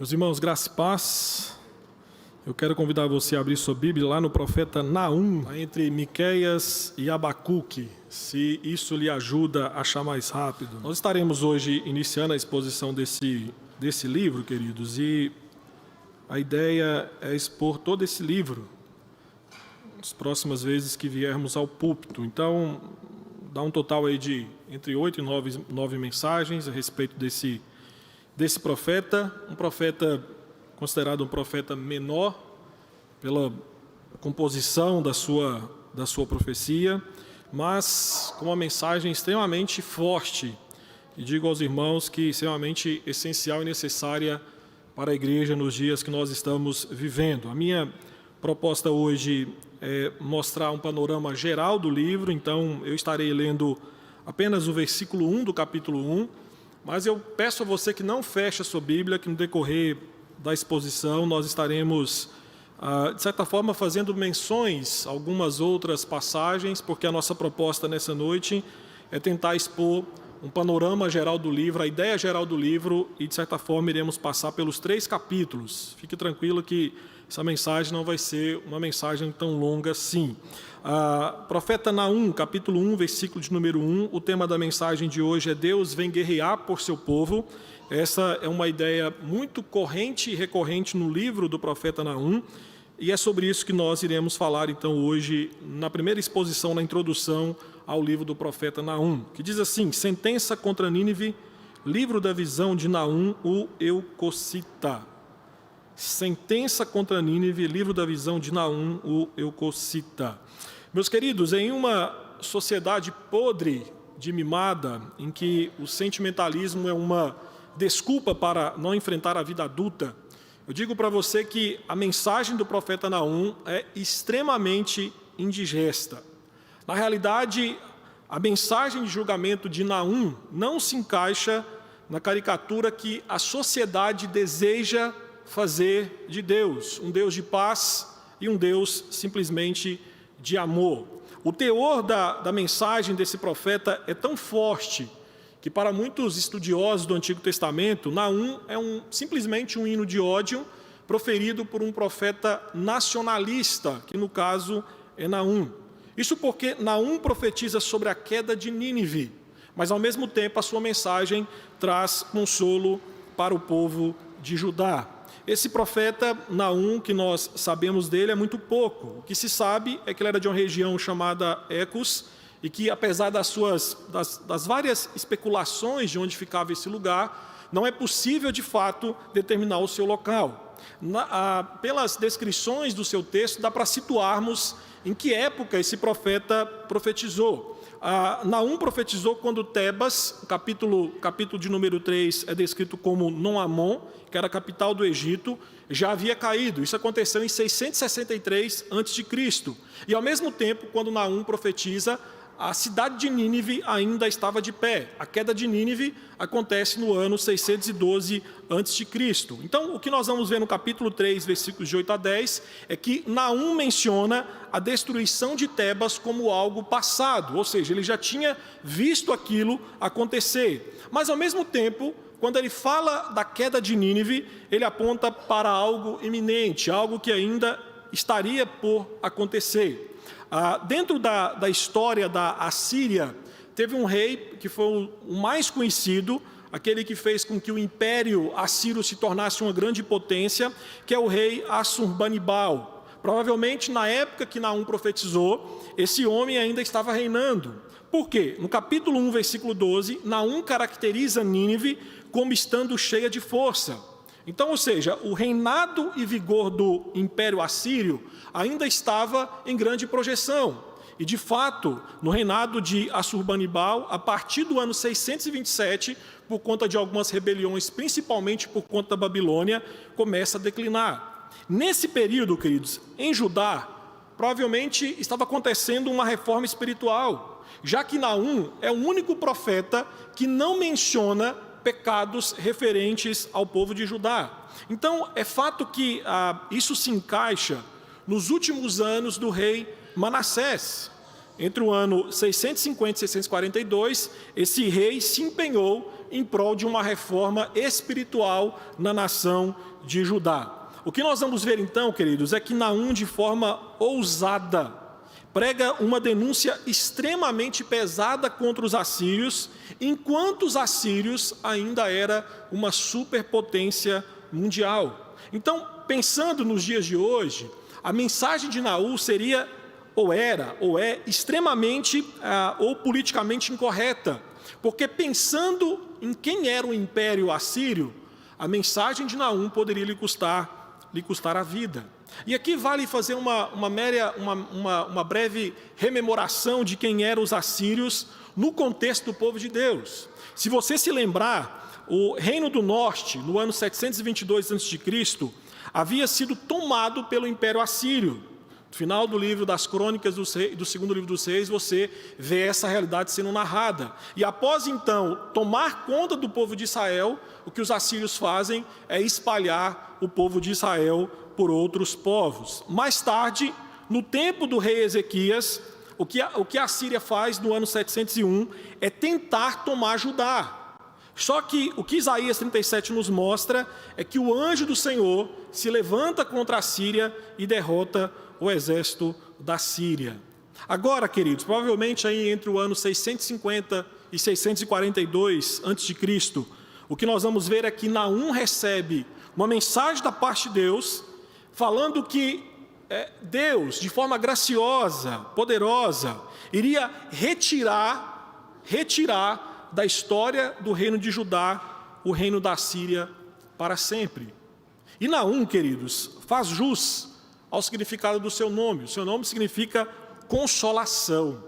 Meus irmãos, graça e paz. Eu quero convidar você a abrir sua Bíblia lá no profeta Naum, entre Miqueias e Abacuque, se isso lhe ajuda a achar mais rápido. Nós estaremos hoje iniciando a exposição desse livro, queridos, e a ideia é expor todo esse livro nas próximas vezes que viermos ao púlpito. Então, dá um total aí de entre 8 e 9 mensagens a respeito desse profeta, um profeta considerado um profeta menor pela composição da sua profecia, mas com uma mensagem extremamente forte, e digo aos irmãos que extremamente essencial e necessária para a igreja nos dias que nós estamos vivendo. A minha proposta hoje é mostrar um panorama geral do livro, então eu estarei lendo apenas o versículo 1 do capítulo 1, mas eu peço a você que não feche a sua Bíblia, que no decorrer da exposição nós estaremos, de certa forma, fazendo menções a algumas outras passagens, porque a nossa proposta nessa noite é tentar expor um panorama geral do livro, a ideia geral do livro, e de certa forma iremos passar pelos 3 capítulos. Fique tranquilo que essa mensagem não vai ser uma mensagem tão longa assim. Profeta Naum, capítulo 1, versículo de número 1, o tema da mensagem de hoje é Deus vem guerrear por seu povo. Essa é uma ideia muito corrente e recorrente no livro do profeta Naum, e é sobre isso que nós iremos falar então hoje, na primeira exposição, na introdução ao livro do profeta Naum, que diz assim: sentença contra Nínive, livro da visão de Naum, o Eucocita. Sentença contra Nínive, livro da visão de Naum, o Eucocita. Meus queridos, em uma sociedade podre de mimada, em que o sentimentalismo é uma desculpa para não enfrentar a vida adulta, eu digo para você que a mensagem do profeta Naum é extremamente indigesta. Na realidade, a mensagem de julgamento de Naum não se encaixa na caricatura que a sociedade deseja fazer de Deus, um Deus de paz e um Deus simplesmente de amor. O teor da mensagem desse profeta é tão forte que para muitos estudiosos do Antigo Testamento, Naum é simplesmente um hino de ódio proferido por um profeta nacionalista, que no caso é Naum. Isso porque Naum profetiza sobre a queda de Nínive, mas ao mesmo tempo a sua mensagem traz consolo para o povo de Judá. Esse profeta Naum, que nós sabemos dele, é muito pouco. O que se sabe é que ele era de uma região chamada Ecos, e que, apesar das várias especulações de onde ficava esse lugar, não é possível, de fato, determinar o seu local. Pelas descrições do seu texto, dá para situarmos em que época esse profeta profetizou. Naum profetizou quando Tebas, o capítulo de número 3, é descrito como Non-Amon, que era a capital do Egito, já havia caído. Isso aconteceu em 663 a.C. E, ao mesmo tempo, quando Naum profetiza, a cidade de Nínive ainda estava de pé. A queda de Nínive acontece no ano 612 a.C. Então, o que nós vamos ver no capítulo 3, versículos de 8 a 10, é que Naum menciona a destruição de Tebas como algo passado, ou seja, ele já tinha visto aquilo acontecer. Mas, ao mesmo tempo, quando ele fala da queda de Nínive, ele aponta para algo iminente, algo que ainda estaria por acontecer. Dentro da história da Assíria, teve um rei que foi o mais conhecido, aquele que fez com que o império assírio se tornasse uma grande potência, que é o rei Assurbanipal. Provavelmente, na época que Naum profetizou, esse homem ainda estava reinando. Por quê? No capítulo 1, versículo 12, Naum caracteriza Nínive como estando cheia de força. Então, ou seja, o reinado e vigor do Império Assírio ainda estava em grande projeção. E, de fato, no reinado de Assurbanipal, a partir do ano 627, por conta de algumas rebeliões, principalmente por conta da Babilônia, começa a declinar. Nesse período, queridos, em Judá, provavelmente estava acontecendo uma reforma espiritual, já que Naum é o único profeta que não menciona pecados referentes ao povo de Judá. Então, é fato que isso se encaixa nos últimos anos do rei Manassés. Entre o ano 650 e 642, esse rei se empenhou em prol de uma reforma espiritual na nação de Judá. O que nós vamos ver então, queridos, é que Naum, de forma ousada, prega uma denúncia extremamente pesada contra os assírios, enquanto os assírios ainda era uma superpotência mundial. Então, pensando nos dias de hoje, a mensagem de Naum seria, ou é extremamente ou politicamente incorreta, porque pensando em quem era o império assírio, a mensagem de Naum poderia lhe custar a vida. E aqui vale fazer uma breve rememoração de quem eram os assírios no contexto do povo de Deus. Se você se lembrar, o Reino do Norte, no ano 722 a.C., havia sido tomado pelo Império Assírio. No final do livro das Crônicas, do segundo livro dos Reis, você vê essa realidade sendo narrada. E após, então, tomar conta do povo de Israel, o que os assírios fazem é espalhar o povo de Israel por outros povos. Mais tarde, no tempo do rei Ezequias, o que a Síria faz no ano 701 é tentar tomar Judá. Só que o que Isaías 37 nos mostra é que o anjo do Senhor se levanta contra a Síria e derrota o exército da Síria. Agora, queridos, provavelmente aí entre o ano 650 e 642 a.C., o que nós vamos ver é que Naum recebe uma mensagem da parte de Deus, falando que Deus, de forma graciosa, poderosa, iria retirar da história do reino de Judá o reino da Síria para sempre. E Naum, queridos, faz jus ao significado do seu nome. O seu nome significa consolação.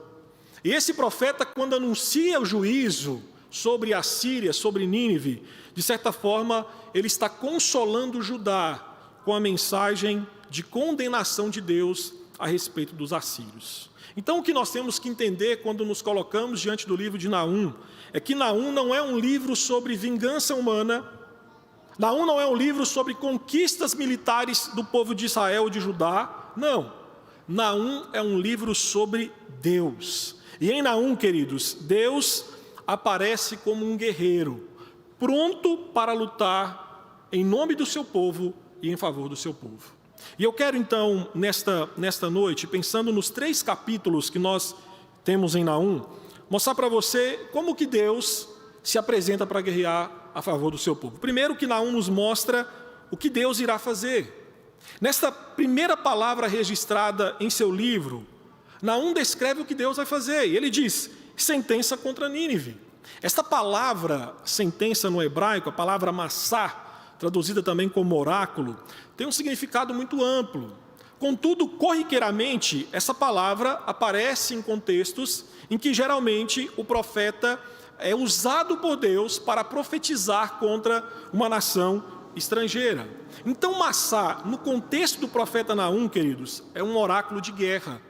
E esse profeta, quando anuncia o juízo sobre a Síria, sobre Nínive, de certa forma, ele está consolando Judá com a mensagem de condenação de Deus a respeito dos assírios. Então, o que nós temos que entender quando nos colocamos diante do livro de Naum, é que Naum não é um livro sobre vingança humana, Naum não é um livro sobre conquistas militares do povo de Israel ou de Judá, não. Naum é um livro sobre Deus. E em Naum, queridos, Deus aparece como um guerreiro, pronto para lutar em nome do seu povo e em favor do seu povo. E eu quero então, nesta noite, pensando nos 3 capítulos que nós temos em Naum, mostrar para você como que Deus se apresenta para guerrear a favor do seu povo. Primeiro, que Naum nos mostra o que Deus irá fazer. Nesta primeira palavra registrada em seu livro, Naum descreve o que Deus vai fazer. E ele diz, sentença contra Nínive. Esta palavra, sentença no hebraico, a palavra massá, traduzida também como oráculo, tem um significado muito amplo. Contudo, corriqueiramente, essa palavra aparece em contextos em que geralmente o profeta é usado por Deus para profetizar contra uma nação estrangeira. Então, massá, no contexto do profeta Naum, queridos, é um oráculo de guerra.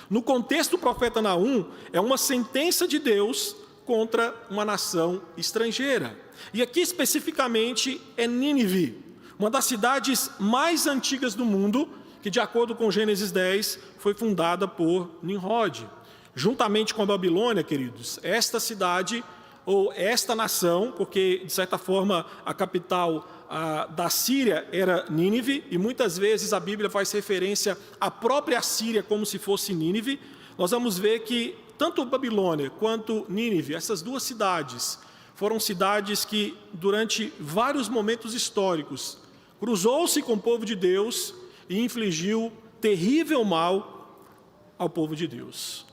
No contexto do profeta Naum, é uma sentença de Deus contra uma nação estrangeira. E aqui especificamente é Nínive, uma das cidades mais antigas do mundo, que de acordo com Gênesis 10, foi fundada por Nimrod. Juntamente com a Babilônia, queridos, esta cidade, ou esta nação, porque de certa forma a capital da Síria era Nínive, e muitas vezes a Bíblia faz referência à própria Síria como se fosse Nínive, nós vamos ver que tanto Babilônia quanto Nínive, essas duas cidades, foram cidades que, durante vários momentos históricos, cruzou-se com o povo de Deus e infligiu terrível mal ao povo de Deus.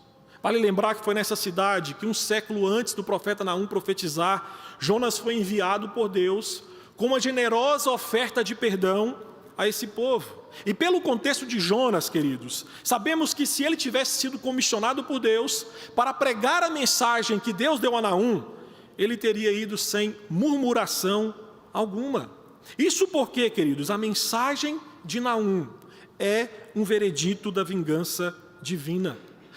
Vale lembrar que foi nessa cidade que, um século antes do profeta Naum profetizar, Jonas foi enviado por Deus com uma generosa oferta de perdão a esse povo. E pelo contexto de Jonas, queridos, sabemos que se ele tivesse sido comissionado por Deus para pregar a mensagem que Deus deu a Naum, ele teria ido sem murmuração alguma. Isso porque, queridos, a mensagem de Naum é um veredito da vingança divina.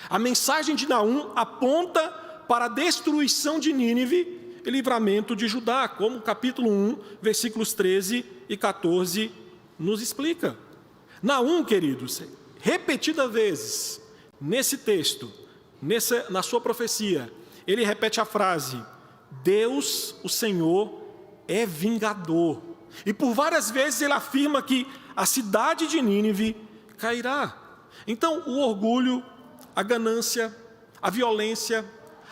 A mensagem de Naum aponta para a destruição de Nínive e livramento de Judá, como o capítulo 1, versículos 13 e 14 nos explica. Naum, queridos, repetidas vezes nesse texto, na sua profecia, ele repete a frase: Deus, o Senhor, é vingador. E por várias vezes ele afirma que a cidade de Nínive cairá. Então, o orgulho, a ganância, a violência,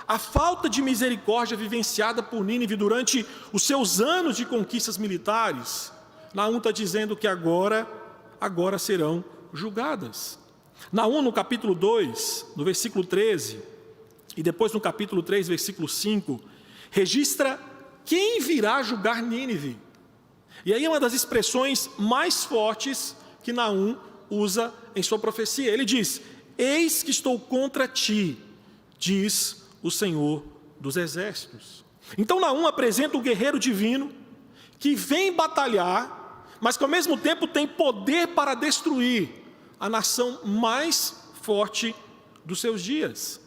a falta de misericórdia vivenciada por Nínive durante os seus anos de conquistas militares, Naum está dizendo que agora serão julgadas. Naum, no capítulo 2, no versículo 13, e depois no capítulo 3, versículo 5, registra quem virá julgar Nínive. E aí é uma das expressões mais fortes que Naum usa em sua profecia. Ele diz: eis que estou contra ti, diz o Senhor dos Exércitos. Então Naum apresenta o guerreiro divino que vem batalhar, mas que ao mesmo tempo tem poder para destruir a nação mais forte dos seus dias.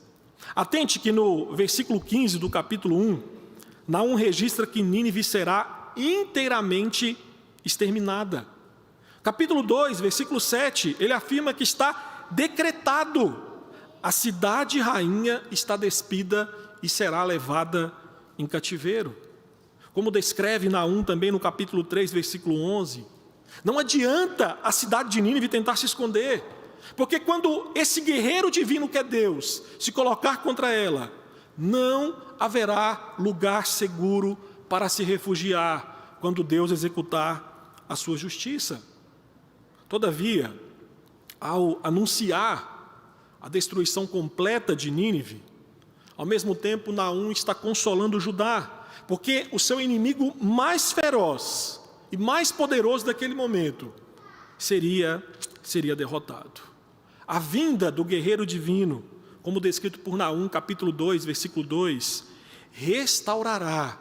Atente que no versículo 15 do capítulo 1, Naum registra que Nínive será inteiramente exterminada. Capítulo 2, versículo 7, ele afirma que está decretado: a cidade rainha está despida e será levada em cativeiro. Como descreve Naum também no capítulo 3, versículo 11, não adianta a cidade de Nínive tentar se esconder, porque quando esse guerreiro divino que é Deus se colocar contra ela, não haverá lugar seguro para se refugiar quando Deus executar a sua justiça. Todavia, ao anunciar a destruição completa de Nínive, ao mesmo tempo Naum está consolando Judá, porque o seu inimigo mais feroz e mais poderoso daquele momento seria derrotado. A vinda do guerreiro divino, como descrito por Naum, capítulo 2, versículo 2, restaurará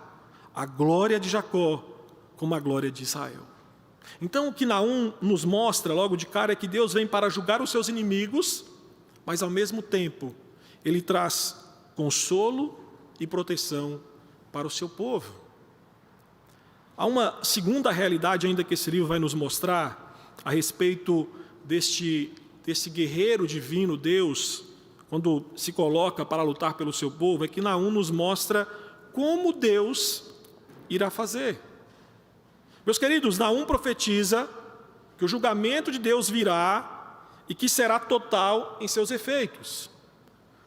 a glória de Jacó como a glória de Israel. Então o que Naum nos mostra logo de cara é que Deus vem para julgar os seus inimigos, mas ao mesmo tempo ele traz consolo e proteção para o seu povo. Há uma segunda realidade ainda que esse livro vai nos mostrar a respeito desse guerreiro divino, Deus, quando se coloca para lutar pelo seu povo, é que Naum nos mostra como Deus irá fazer. Meus queridos, Naum profetiza que o julgamento de Deus virá e que será total em seus efeitos.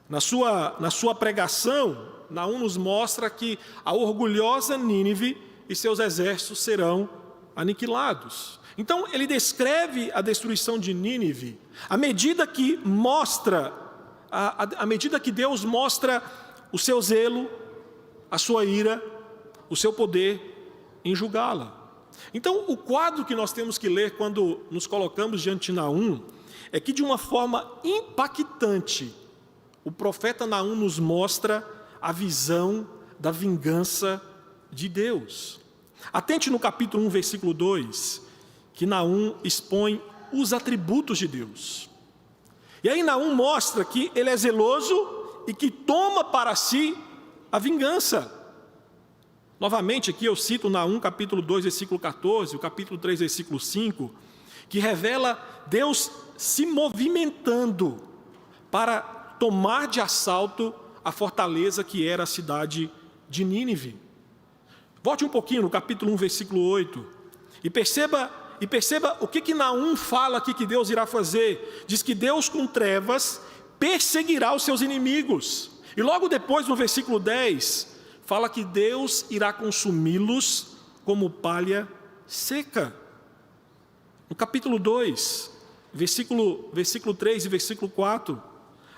Na sua pregação, Naum nos mostra que a orgulhosa Nínive e seus exércitos serão aniquilados. Então, ele descreve a destruição de Nínive à medida que Deus mostra o seu zelo, a sua ira, o seu poder em julgá-la. Então, o quadro que nós temos que ler quando nos colocamos diante de Naum é que, de uma forma impactante, o profeta Naum nos mostra a visão da vingança de Deus. Atente no capítulo 1, versículo 2, que Naum expõe os atributos de Deus. E aí Naum mostra que ele é zeloso e que toma para si a vingança. Novamente, aqui eu cito Naum capítulo 2, versículo 14, o capítulo 3, versículo 5, que revela Deus se movimentando para tomar de assalto a fortaleza que era a cidade de Nínive. Volte um pouquinho no capítulo 1, versículo 8, e perceba o que Naum fala aqui que Deus irá fazer. Diz que Deus com trevas perseguirá os seus inimigos. E logo depois, no versículo 10, fala que Deus irá consumi-los como palha seca. No capítulo 2, versículo 3 e versículo 4,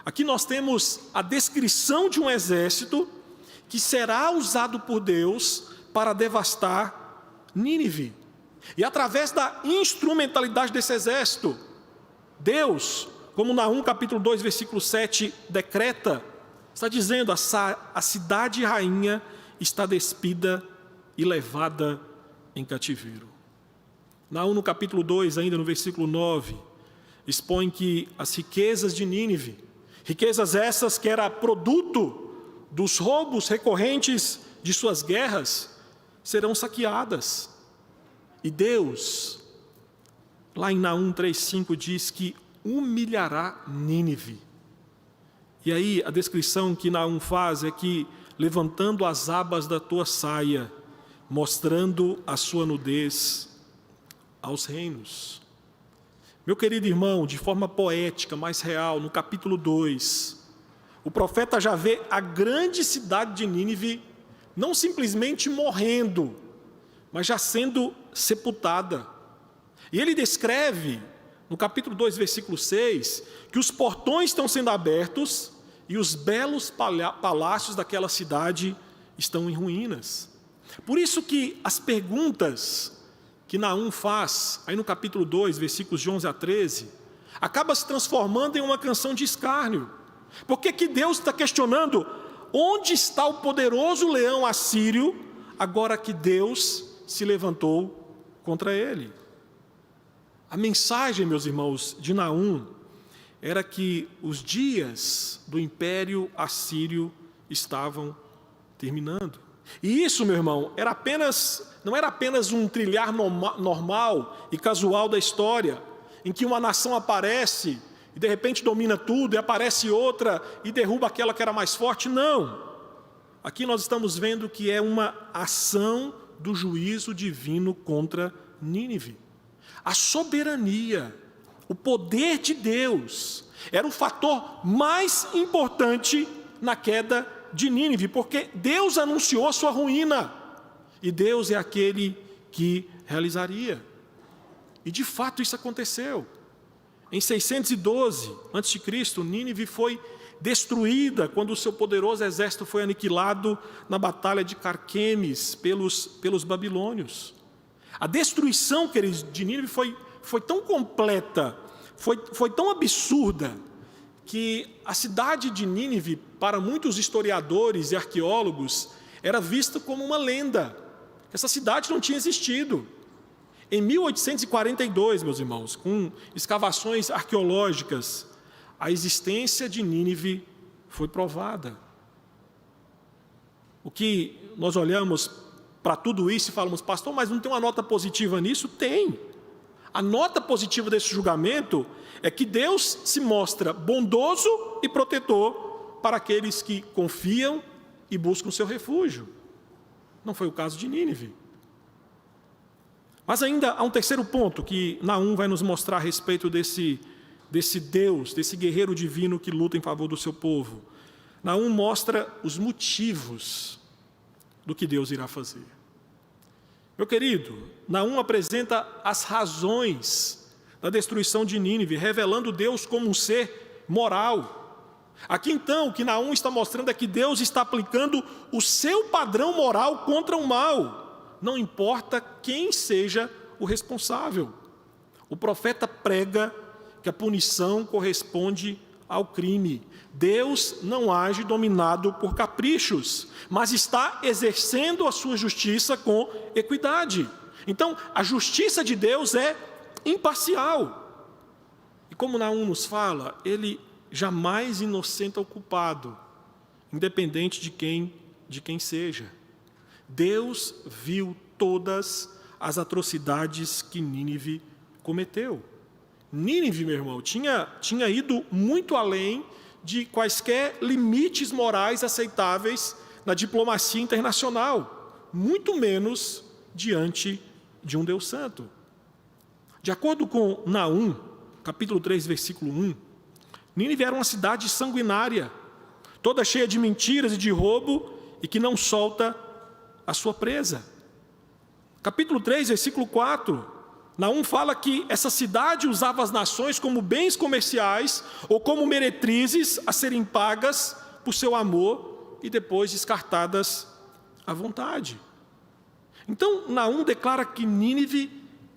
aqui nós temos a descrição de um exército que será usado por Deus para devastar Nínive. E através da instrumentalidade desse exército, Deus, como Naum capítulo 2, versículo 7, decreta, está dizendo: a cidade rainha está despida e levada em cativeiro. Naum no capítulo 2, ainda no versículo 9, expõe que as riquezas de Nínive, riquezas essas que era produto dos roubos recorrentes de suas guerras, serão saqueadas. E Deus, lá em Naum 3,5, diz que humilhará Nínive. E aí a descrição que Naum faz é que levantando as abas da tua saia, mostrando a sua nudez aos reinos. Meu querido irmão, de forma poética, mais real, no capítulo 2, o profeta já vê a grande cidade de Nínive não simplesmente morrendo, mas já sendo sepultada. E ele descreve, no capítulo 2, versículo 6, que os portões estão sendo abertos e os belos palácios daquela cidade estão em ruínas. Por isso que as perguntas que Naum faz, aí no capítulo 2, versículos de 11 a 13, acaba se transformando em uma canção de escárnio. Porque que Deus está questionando, onde está o poderoso leão assírio, agora que Deus se levantou contra ele? A mensagem, meus irmãos, de Naum era que os dias do império assírio estavam terminando. E isso, meu irmão, não era apenas um trilhar normal e casual da história, em que uma nação aparece e de repente domina tudo, e aparece outra e derruba aquela que era mais forte. Não. Aqui nós estamos vendo que é uma ação do juízo divino contra Nínive. A soberania, o poder de Deus, era o fator mais importante na queda de Nínive, porque Deus anunciou a sua ruína, e Deus é aquele que realizaria. E de fato isso aconteceu. Em 612 a.C., Nínive foi destruída quando o seu poderoso exército foi aniquilado na batalha de Carquemes pelos babilônios. A destruição, queridos, de Nínive foi tão completa, foi tão absurda, que a cidade de Nínive, para muitos historiadores e arqueólogos, era vista como uma lenda. Essa cidade não tinha existido. Em 1842, meus irmãos, com escavações arqueológicas, a existência de Nínive foi provada. O que nós olhamos para tudo isso e falamos, pastor, mas não tem uma nota positiva nisso? Tem. A nota positiva desse julgamento é que Deus se mostra bondoso e protetor para aqueles que confiam e buscam seu refúgio. Não foi o caso de Nínive. Mas ainda há um terceiro ponto que Naum vai nos mostrar a respeito desse Deus, desse guerreiro divino que luta em favor do seu povo. Naum mostra os motivos do que Deus irá fazer. Meu querido, Naum apresenta as razões da destruição de Nínive, revelando Deus como um ser moral. Aqui então, o que Naum está mostrando é que Deus está aplicando o seu padrão moral contra o mal. Não importa quem seja o responsável. O profeta prega que a punição corresponde ao crime. Deus não age dominado por caprichos, mas está exercendo a sua justiça com equidade. Então, a justiça de Deus é imparcial. E como Naum nos fala, ele jamais inocenta o culpado, independente de quem seja. Deus viu todas as atrocidades que Nínive cometeu. Nínive, meu irmão, tinha ido muito além de quaisquer limites morais aceitáveis na diplomacia internacional, muito menos diante de um Deus santo. De acordo com Naum, capítulo 3, versículo 1, Nínive era uma cidade sanguinária, toda cheia de mentiras e de roubo, e que não solta a sua presa. Capítulo 3, versículo 4, Naum fala que essa cidade usava as nações como bens comerciais ou como meretrizes a serem pagas por seu amor e depois descartadas à vontade. Então, Naum declara que Nínive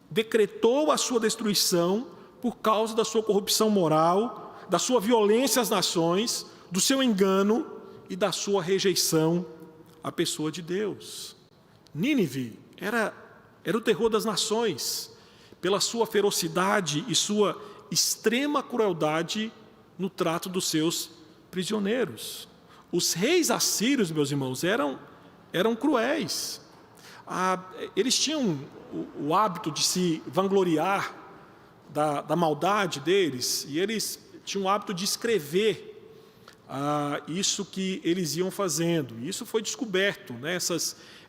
decretou a sua destruição por causa da sua corrupção moral, da sua violência às nações, do seu engano e da sua rejeição à pessoa de Deus. Nínive era o terror das nações, pela sua ferocidade e sua extrema crueldade no trato dos seus prisioneiros. Os reis assírios, meus irmãos, eram cruéis. Eles tinham o hábito de se vangloriar da maldade deles, e eles tinham o hábito de escrever isso que eles iam fazendo. Isso foi descoberto, né?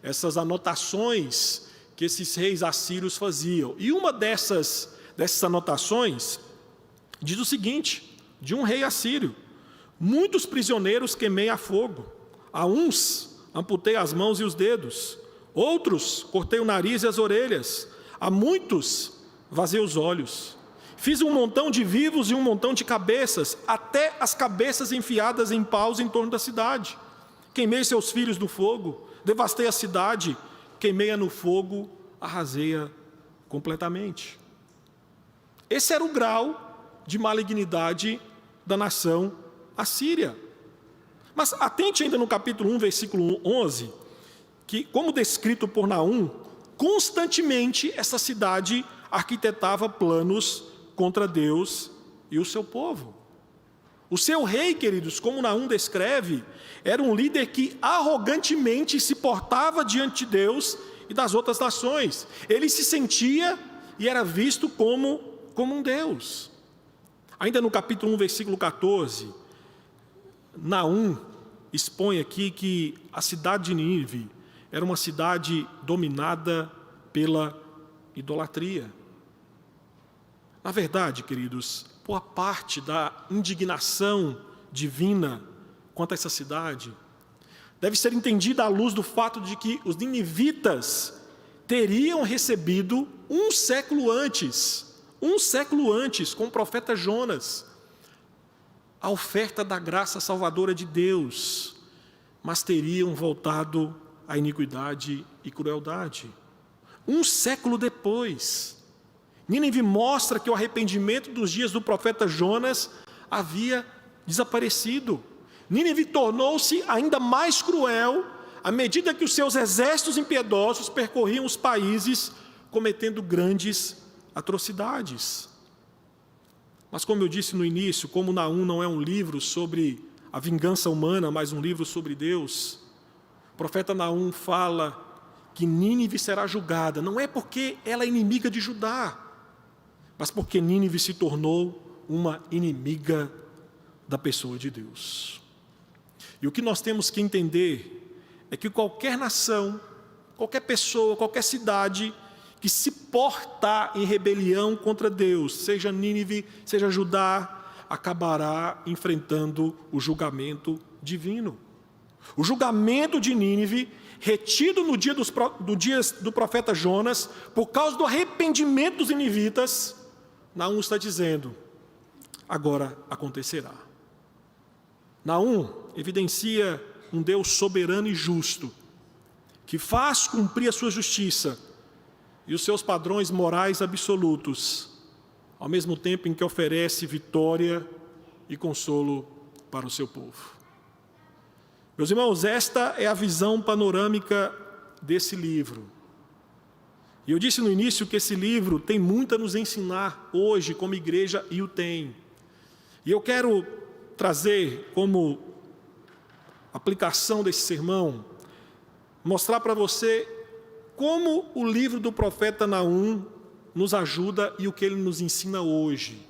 Essas anotações que esses reis assírios faziam. E uma dessas anotações diz o seguinte, de um rei assírio: muitos prisioneiros queimei a fogo, a uns amputei as mãos e os dedos, outros cortei o nariz e as orelhas, a muitos vazei os olhos. Fiz um montão de vivos e um montão de cabeças, até as cabeças enfiadas em paus em torno da cidade. Queimei seus filhos no fogo, devastei a cidade, queimei-a no fogo, arrasei-a completamente. Esse era o grau de malignidade da nação assíria. Mas atente ainda no capítulo 1, versículo 11, que, como descrito por Naum, constantemente essa cidade arquitetava planos contra Deus e o seu povo. O seu rei, queridos, como Naum descreve, era um líder que arrogantemente se portava diante de Deus e das outras nações. Ele se sentia e era visto como um Deus. Ainda no capítulo 1, versículo 14, Naum expõe aqui que a cidade de Nínive era uma cidade dominada pela idolatria. Na verdade, queridos, boa parte da indignação divina quanto a essa cidade deve ser entendida à luz do fato de que os ninivitas teriam recebido um século antes, com o profeta Jonas, a oferta da graça salvadora de Deus, mas teriam voltado à iniquidade e crueldade. Um século depois, Nínive mostra que o arrependimento dos dias do profeta Jonas havia desaparecido. Nínive tornou-se ainda mais cruel à medida que os seus exércitos impiedosos percorriam os países cometendo grandes atrocidades. Mas como eu disse no início, como Naum não é um livro sobre a vingança humana, mas um livro sobre Deus, o profeta Naum fala que Nínive será julgada, não é porque ela é inimiga de Judá, mas porque Nínive se tornou uma inimiga da pessoa de Deus. E o que nós temos que entender é que qualquer nação, qualquer pessoa, qualquer cidade que se portar em rebelião contra Deus, seja Nínive, seja Judá, acabará enfrentando o julgamento divino. O julgamento de Nínive, retido no dia do profeta Jonas, por causa do arrependimento dos ninivitas, Naum está dizendo, agora acontecerá. Naum evidencia um Deus soberano e justo, que faz cumprir a sua justiça e os seus padrões morais absolutos, ao mesmo tempo em que oferece vitória e consolo para o seu povo. Meus irmãos, esta é a visão panorâmica desse livro. E eu disse no início que esse livro tem muito a nos ensinar hoje como igreja, e o tem. E eu quero trazer como aplicação desse sermão, mostrar para você como o livro do profeta Naum nos ajuda e o que ele nos ensina hoje.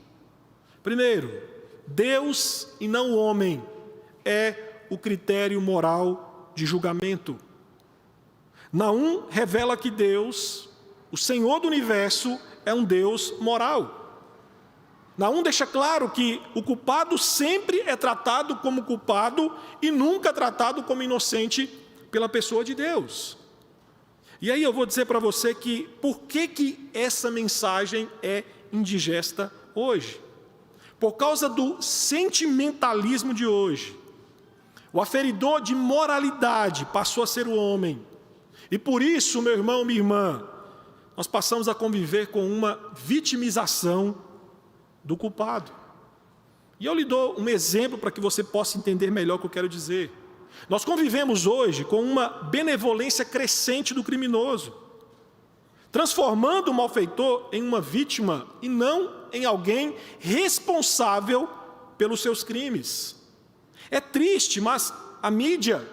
Primeiro, Deus e não o homem é o critério moral de julgamento. Naum revela que Deus, o Senhor do universo, é um Deus moral. Naum deixa claro que o culpado sempre é tratado como culpado e nunca tratado como inocente pela pessoa de Deus. E aí eu vou dizer para você que por que essa mensagem é indigesta hoje? Por causa do sentimentalismo de hoje. O aferidor de moralidade passou a ser o homem. E por isso, meu irmão, minha irmã, nós passamos a conviver com uma vitimização do culpado. E eu lhe dou um exemplo para que você possa entender melhor o que eu quero dizer. Nós convivemos hoje com uma benevolência crescente do criminoso, transformando o malfeitor em uma vítima e não em alguém responsável pelos seus crimes. É triste, mas a mídia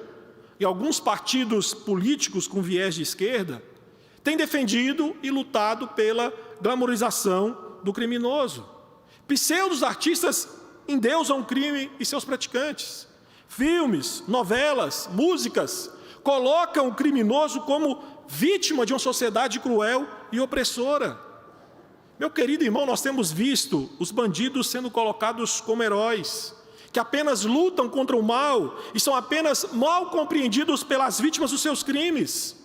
e alguns partidos políticos com viés de esquerda têm defendido e lutado pela glamorização do criminoso. Pseudos artistas endeusam o crime e seus praticantes. filmes, novelas, músicas, colocam o criminoso como vítima de uma sociedade cruel e opressora. Meu querido irmão, nós temos visto os bandidos sendo colocados como heróis, que apenas lutam contra o mal e são apenas mal compreendidos pelas vítimas dos seus crimes.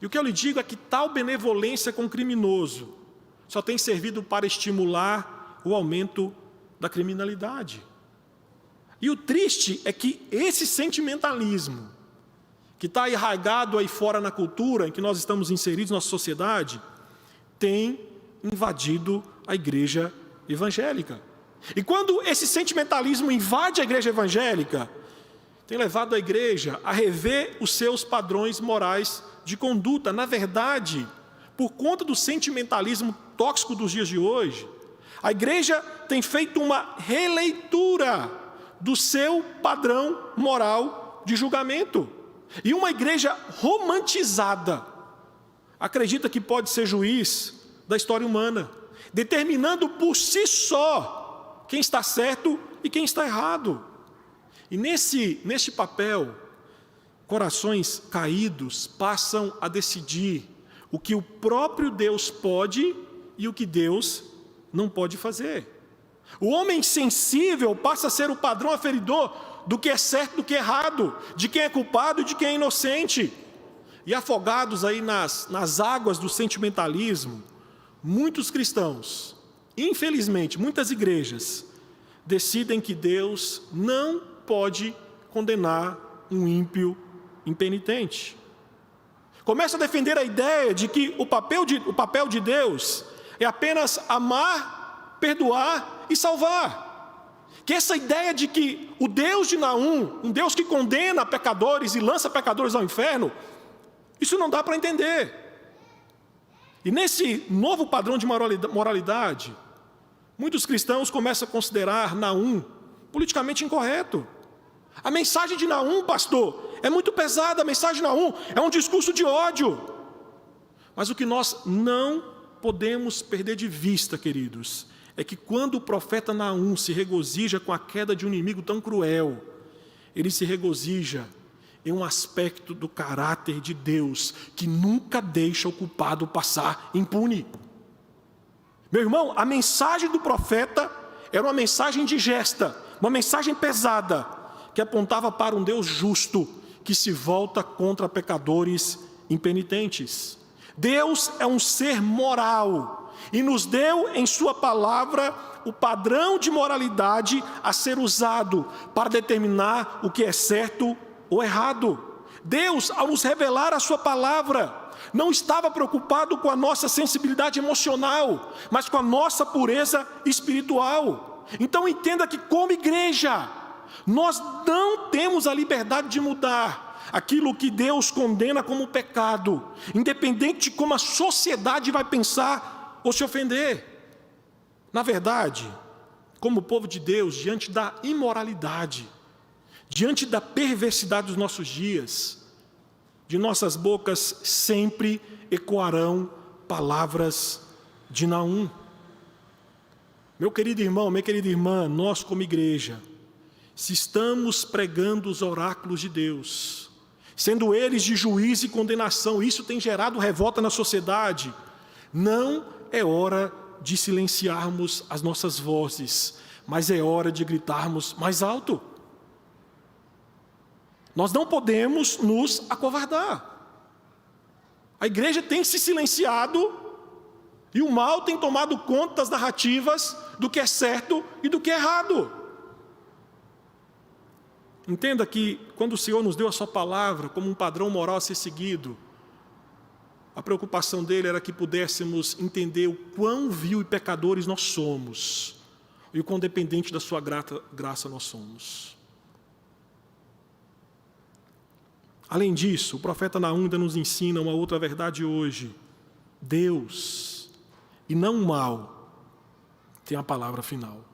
E o que eu lhe digo é que tal benevolência com o criminoso só tem servido para estimular o aumento da criminalidade. E o triste é que esse sentimentalismo, que está arraigado aí fora na cultura em que nós estamos inseridos, nossa sociedade, tem invadido a igreja evangélica. E quando esse sentimentalismo invade a igreja evangélica, tem levado a igreja a rever os seus padrões morais de conduta. Na verdade, por conta do sentimentalismo tóxico dos dias de hoje, a igreja tem feito uma releitura do seu padrão moral de julgamento. E uma igreja romantizada acredita que pode ser juiz da história humana, determinando por si só quem está certo e quem está errado. E neste papel, corações caídos passam a decidir o que o próprio Deus pode e o que Deus não pode fazer. O homem sensível passa a ser o padrão aferidor do que é certo e do que é errado, de quem é culpado e de quem é inocente. E afogados aí nas águas do sentimentalismo, muitos cristãos, infelizmente, muitas igrejas, decidem que Deus não pode condenar um ímpio impenitente. Começa a defender a ideia de que o papel de Deus é apenas amar, perdoar e salvar. Que essa ideia de que o Deus de Naum, um Deus que condena pecadores e lança pecadores ao inferno, isso não dá para entender. E nesse novo padrão de moralidade, muitos cristãos começam a considerar Naum politicamente incorreto. A mensagem de Naum, pastor, é muito pesada. A mensagem de Naum é um discurso de ódio. Mas o que nós não podemos perder de vista, queridos, é que quando o profeta Naum se regozija com a queda de um inimigo tão cruel, ele se regozija em um aspecto do caráter de Deus que nunca deixa o culpado passar impune. Meu irmão, a mensagem do profeta era uma mensagem digesta, uma mensagem pesada, que apontava para um Deus justo, que se volta contra pecadores impenitentes. Deus é um ser moral e nos deu em sua palavra o padrão de moralidade a ser usado para determinar o que é certo ou errado. Deus, ao nos revelar a sua palavra, não estava preocupado com a nossa sensibilidade emocional, mas com a nossa pureza espiritual. Então entenda que como igreja, nós não temos a liberdade de mudar aquilo que Deus condena como pecado, independente de como a sociedade vai pensar ou se ofender. Na verdade, como povo de Deus, diante da imoralidade, diante da perversidade dos nossos dias, de nossas bocas sempre ecoarão palavras de Naum. Meu querido irmão, minha querida irmã, nós como igreja, se estamos pregando os oráculos de Deus, sendo eles de juízo e condenação, isso tem gerado revolta na sociedade, não é hora de silenciarmos as nossas vozes, mas é hora de gritarmos mais alto. Nós não podemos nos acovardar. A igreja tem se silenciado e o mal tem tomado conta das narrativas do que é certo e do que é errado. Entenda que quando o Senhor nos deu a sua palavra como um padrão moral a ser seguido, a preocupação dele era que pudéssemos entender o quão vil e pecadores nós somos e o quão dependente da sua graça nós somos. Além disso, o profeta Naum ainda nos ensina uma outra verdade hoje. Deus, e não o mal, tem a palavra final.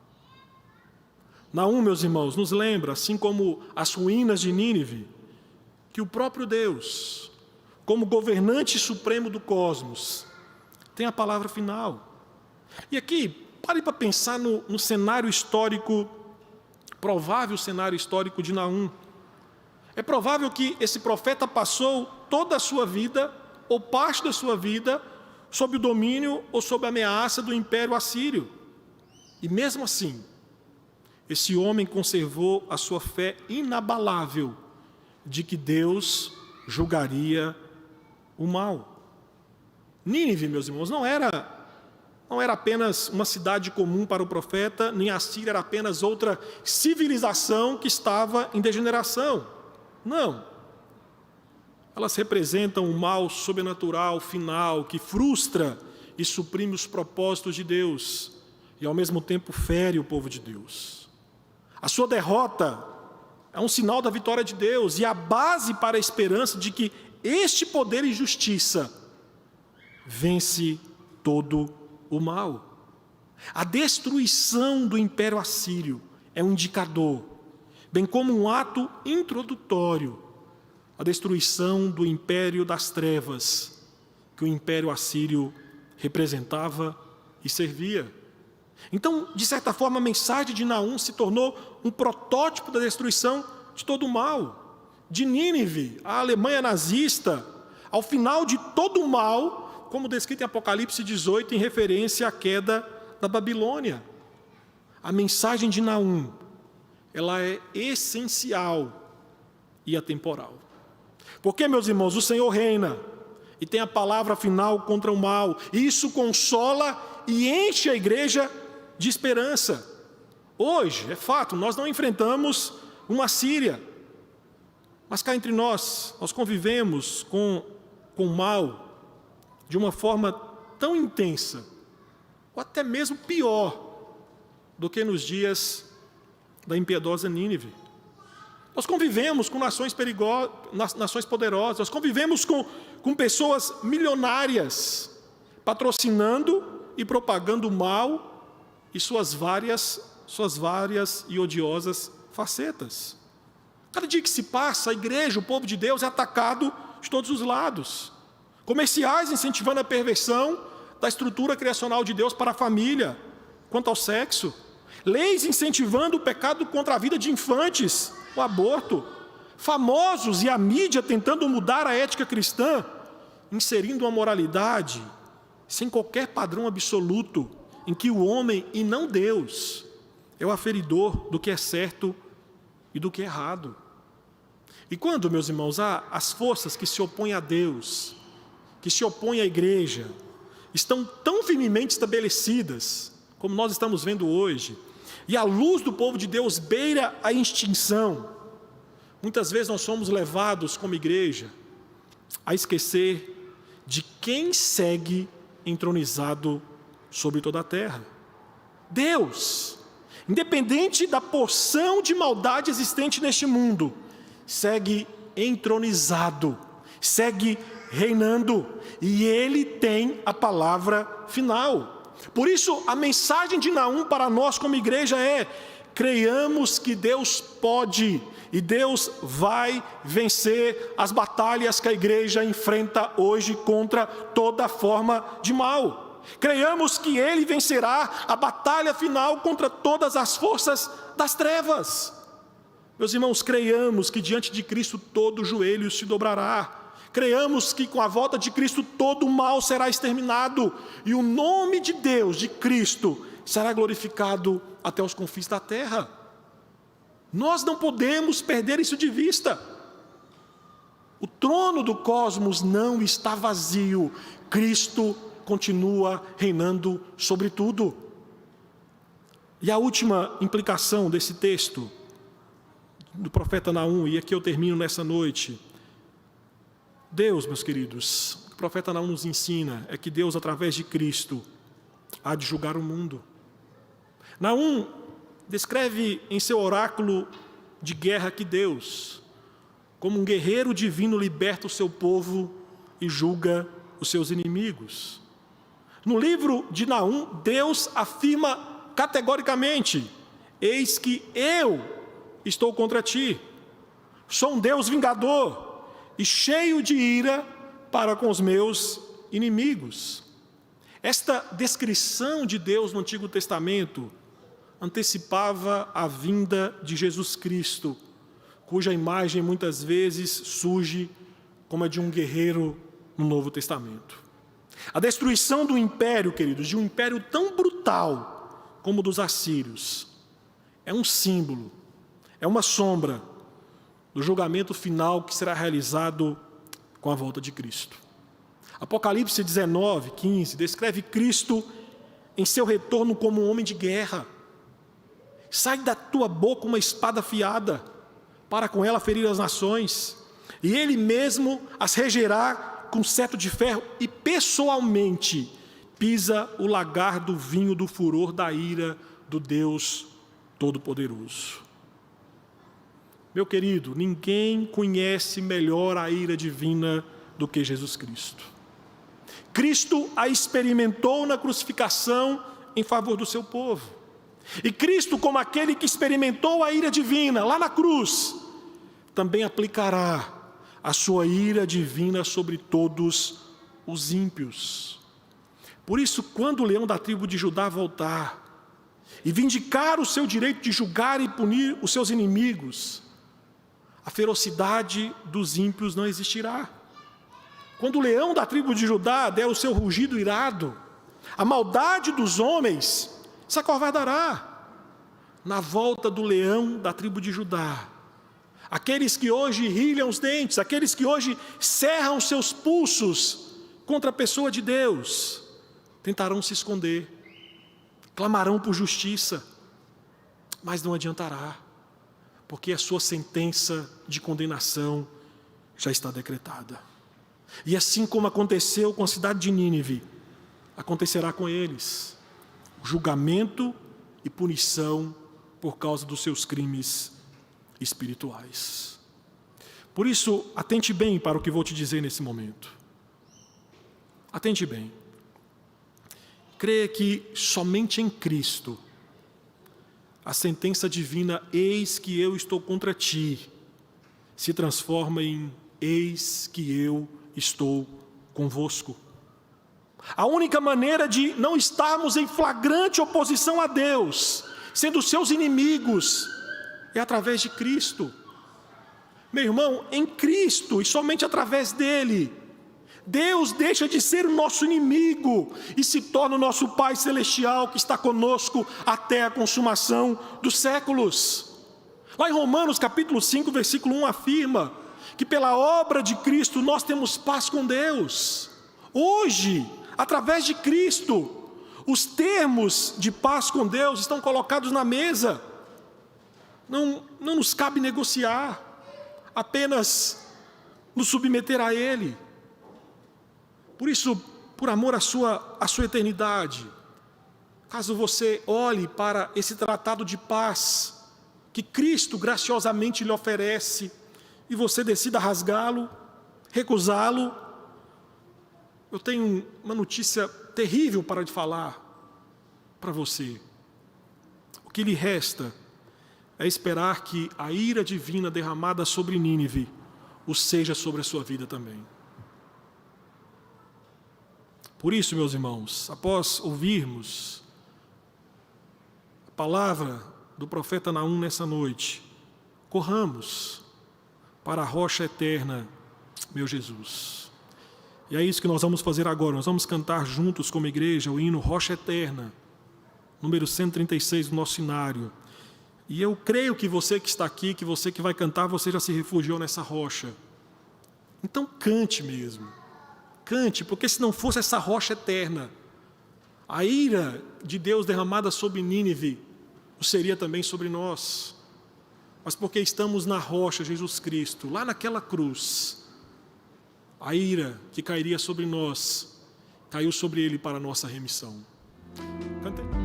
Naum, meus irmãos, nos lembra, assim como as ruínas de Nínive, que o próprio Deus, como governante supremo do cosmos, tem a palavra final. E aqui, pare para pensar no cenário histórico, provável cenário histórico de Naum. É provável que esse profeta passou toda a sua vida, ou parte da sua vida, sob o domínio ou sob a ameaça do Império Assírio. E mesmo assim, esse homem conservou a sua fé inabalável de que Deus julgaria o mal. Nínive, meus irmãos, não era apenas uma cidade comum para o profeta, nem a Síria era apenas outra civilização que estava em degeneração. Não. Elas representam um mal sobrenatural, final, que frustra e suprime os propósitos de Deus e, ao mesmo tempo, fere o povo de Deus. A sua derrota é um sinal da vitória de Deus e a base para a esperança de que este poder e justiça vence todo o mal. A destruição do Império Assírio é um indicador, bem como um ato introdutório, a destruição do império das trevas, que o Império Assírio representava e servia. Então, de certa forma, a mensagem de Naum se tornou um protótipo da destruição de todo o mal. De Nínive, a Alemanha nazista, ao final de todo o mal, como descrito em Apocalipse 18, em referência à queda da Babilônia. A mensagem de Naum, ela é essencial e atemporal. Porque, meus irmãos, o Senhor reina e tem a palavra final contra o mal. E isso consola e enche a igreja de esperança. Hoje, é fato, nós não enfrentamos uma Síria. Mas cá entre nós convivemos com o mal de uma forma tão intensa, ou até mesmo pior, do que nos dias da impiedosa Nínive. Nós convivemos com nações poderosas, nós convivemos com pessoas milionárias, patrocinando e propagando o mal e suas várias e odiosas facetas. Cada dia que se passa, a igreja, o povo de Deus é atacado de todos os lados. Comerciais incentivando a perversão da estrutura criacional de Deus para a família, quanto ao sexo. Leis incentivando o pecado contra a vida de infantes, o aborto. Famosos e a mídia tentando mudar a ética cristã, inserindo uma moralidade sem qualquer padrão absoluto, em que o homem, e não Deus, é o aferidor do que é certo e do que é errado. E quando, meus irmãos, há as forças que se opõem a Deus, que se opõem à igreja, estão tão firmemente estabelecidas, como nós estamos vendo hoje, e a luz do povo de Deus beira a extinção, muitas vezes nós somos levados como igreja a esquecer de quem segue entronizado sobre toda a terra. Deus, independente da porção de maldade existente neste mundo, segue entronizado, segue reinando, e Ele tem a palavra final. Por isso, a mensagem de Naum para nós como igreja é: creiamos que Deus pode e Deus vai vencer as batalhas que a igreja enfrenta hoje contra toda forma de mal. Creiamos que Ele vencerá a batalha final contra todas as forças das trevas. Meus irmãos, creiamos que diante de Cristo todo joelho se dobrará. Creiamos que com a volta de Cristo todo o mal será exterminado e o nome de Deus, de Cristo, será glorificado até os confins da terra. Nós não podemos perder isso de vista. O trono do cosmos não está vazio. Cristo continua reinando sobre tudo. E a última implicação desse texto do profeta Naum, e aqui eu termino nessa noite. Deus, meus queridos, o que o profeta Naum nos ensina é que Deus, através de Cristo, há de julgar o mundo. Naum descreve em seu oráculo de guerra que Deus, como um guerreiro divino, liberta o seu povo e julga os seus inimigos. No livro de Naum, Deus afirma categoricamente: eis que eu estou contra ti, sou um Deus vingador e cheio de ira para com os meus inimigos. Esta descrição de Deus no Antigo Testamento antecipava a vinda de Jesus Cristo, cuja imagem muitas vezes surge como a de um guerreiro no Novo Testamento. A destruição do império, queridos, de um império tão brutal como o dos assírios, é um símbolo, é uma sombra do julgamento final que será realizado com a volta de Cristo. Apocalipse 19, 15, descreve Cristo em seu retorno como um homem de guerra. Sai da tua boca uma espada afiada, para com ela ferir as nações, e ele mesmo as regerá com cetro de ferro, e pessoalmente pisa o lagar do vinho do furor da ira do Deus Todo-Poderoso. Meu querido, ninguém conhece melhor a ira divina do que Jesus Cristo. Cristo a experimentou na crucificação em favor do seu povo. E Cristo, como aquele que experimentou a ira divina lá na cruz, também aplicará a sua ira divina sobre todos os ímpios. Por isso, quando o leão da tribo de Judá voltar e vindicar o seu direito de julgar e punir os seus inimigos, a ferocidade dos ímpios não existirá. Quando o leão da tribo de Judá der o seu rugido irado, a maldade dos homens se acovardará. Na volta do leão da tribo de Judá, aqueles que hoje rilham os dentes, aqueles que hoje cerram seus pulsos contra a pessoa de Deus, tentarão se esconder, clamarão por justiça, mas não adiantará, porque a sua sentença de condenação já está decretada. E assim como aconteceu com a cidade de Nínive, acontecerá com eles julgamento e punição por causa dos seus crimes espirituais. Por isso, atente bem para o que vou te dizer nesse momento. Atente bem. Creia que somente em Cristo a sentença divina, eis que eu estou contra ti, se transforma em eis que eu estou convosco. A única maneira de não estarmos em flagrante oposição a Deus, sendo seus inimigos, é através de Cristo. Meu irmão, em Cristo e somente através dele, Deus deixa de ser o nosso inimigo e se torna o nosso Pai Celestial que está conosco até a consumação dos séculos. Lá em Romanos capítulo 5, versículo 1 afirma que pela obra de Cristo nós temos paz com Deus. Hoje, através de Cristo, os termos de paz com Deus estão colocados na mesa. Não nos cabe negociar, apenas nos submeter a Ele. Por isso, por amor à sua eternidade, caso você olhe para esse tratado de paz que Cristo graciosamente lhe oferece e você decida rasgá-lo, recusá-lo, eu tenho uma notícia terrível para te falar para você. O que lhe resta é esperar que a ira divina derramada sobre Nínive o seja sobre a sua vida também. Por isso, meus irmãos, após ouvirmos a palavra do profeta Naum nessa noite, corramos para a rocha eterna, meu Jesus. E é isso que nós vamos fazer agora. Nós vamos cantar juntos como igreja o hino Rocha Eterna, número 136 do nosso cenário. E eu creio que você que está aqui, que você que vai cantar, você já se refugiou nessa rocha. Então cante mesmo. Cante, porque se não fosse essa rocha eterna, a ira de Deus derramada sobre Nínive, o seria também sobre nós. Mas porque estamos na rocha, Jesus Cristo, lá naquela cruz, a ira que cairia sobre nós, caiu sobre Ele para a nossa remissão. Cante.